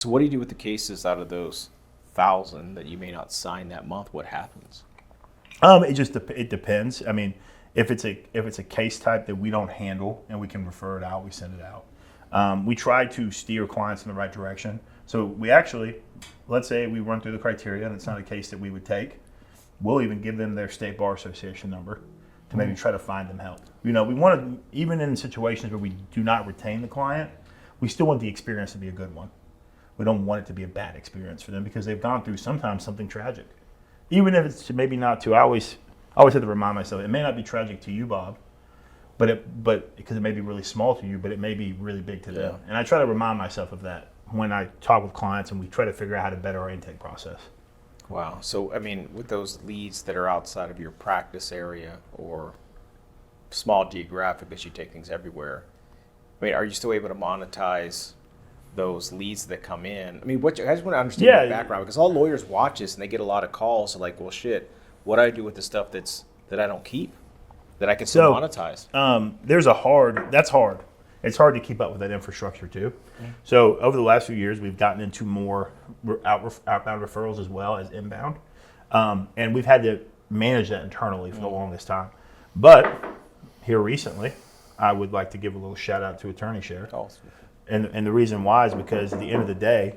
So what do you do with the cases out of those 1,000 that you may not sign that month? What happens? It depends. I mean, if it's a case type that we don't handle and we can refer it out, we send it out. We try to steer clients in the right direction. So we actually, let's say we run through the criteria and it's not a case that we would take, we'll even give them their state bar association number to maybe try to find them help. We want to, even in situations where we do not retain the client, we still want the experience to be a good one. We don't want it to be a bad experience for them because they've gone through sometimes something tragic. Even if it's maybe not to, I always have to remind myself, it may not be tragic to you, Bob, but because it may be really small to you, but it may be really big to them. And I try to remind myself of that when I talk with clients and we try to figure out how to better our intake process. Wow. So, I mean, with those leads that are outside of your practice area or small geographic that you take things everywhere, I mean, are you still able to monetize those leads that come in? I mean, I just want to understand your background, because all lawyers watch this and they get a lot of calls. So like, well, shit, what do I do with the stuff that I don't keep, that I can still monetize? That's hard. It's hard to keep up with that infrastructure too. Mm-hmm. So over the last few years, we've gotten into more outbound referrals as well as inbound. And we've had to manage that internally for the longest time. But here recently, I would like to give a little shout out to Attorney Share. Awesome. And the reason why is because at the end of the day,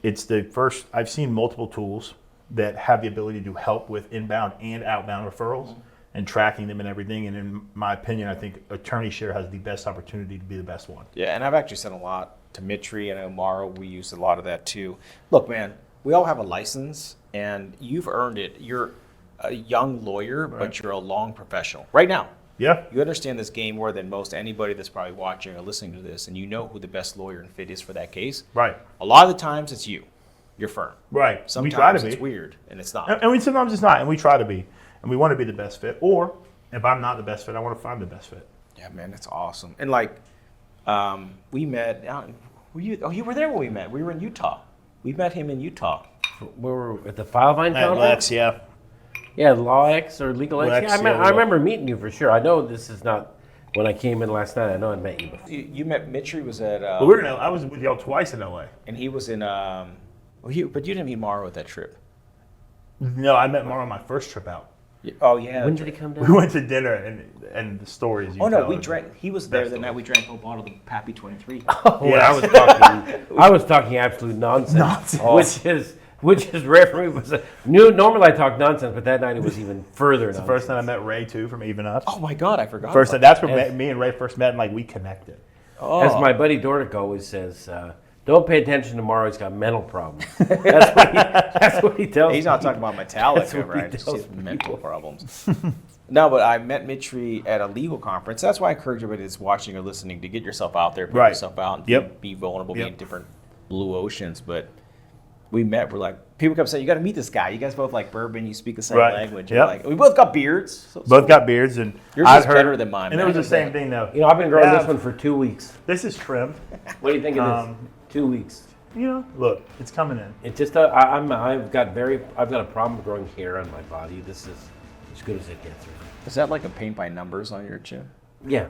it's the first, I've seen multiple tools that have the ability to help with inbound and outbound referrals and tracking them and everything. And in my opinion, I think Attorney Share has the best opportunity to be the best one. Yeah, and I've actually sent a lot to Mitri and Omaro. We use a lot of that too. Look, man, we all have a license and you've earned it. You're a young lawyer, but you're a long professional right now. Yeah. You understand this game more than most anybody that's probably watching or listening to this, and you know who the best lawyer and fit is for that case. Right. A lot of the times it's you, your firm. Right. Sometimes we try to be. It's weird, and it's not. And sometimes it's not, and we try to be. And we want to be the best fit. Or if I'm not the best fit, I want to find the best fit. Yeah, man, that's awesome. And like, we met, you were there when we met. We were in Utah. We met him in Utah. We were at the Filevine conference? Lex, yeah. Yeah, LawX or Legal X. Lex, Yeah, I remember meeting you for sure. I know this is not when I came in last night. I know I met you before. You met Mitri was at. I was with y'all twice in LA. And he was in. But you didn't meet Morrow at that trip. No, I met Mara on my first trip out. Oh yeah. When did he come down? We went to dinner and the stories. You no, tell we us. drank. He was there the night we drank a whole bottle of Pappy 23. Oh, yeah. I was talking absolute nonsense. Which is rare for me. Normally I talk nonsense, but that night it was even further nonsense. The first time I met Ray too from Even Up. Oh my God, I forgot. That's where me and Ray first met, and like we connected. Oh. As my buddy Dornick always says, don't pay attention to Morrow. He's got mental problems. That's what he tells me. He's not talking about Metallica, right? It's just mental problems. No, but I met Mitri at a legal conference. That's why I encourage everybody that's watching or listening to get yourself out there, put yourself out, and be vulnerable, be in different blue oceans. But we met. We're like, people kept saying, "You got to meet this guy. You guys both like bourbon. You speak the same language." Yep. Like, we both got beards. Both got beards, and yours is better than mine. And it was the same thing, though. I've been growing this one for 2 weeks. This is trimmed. What do you think of this? 2 weeks. Look, it's coming in. It's just I've got a problem growing hair on my body. This is as good as it gets. Is that like a paint by numbers on your chin? Yeah.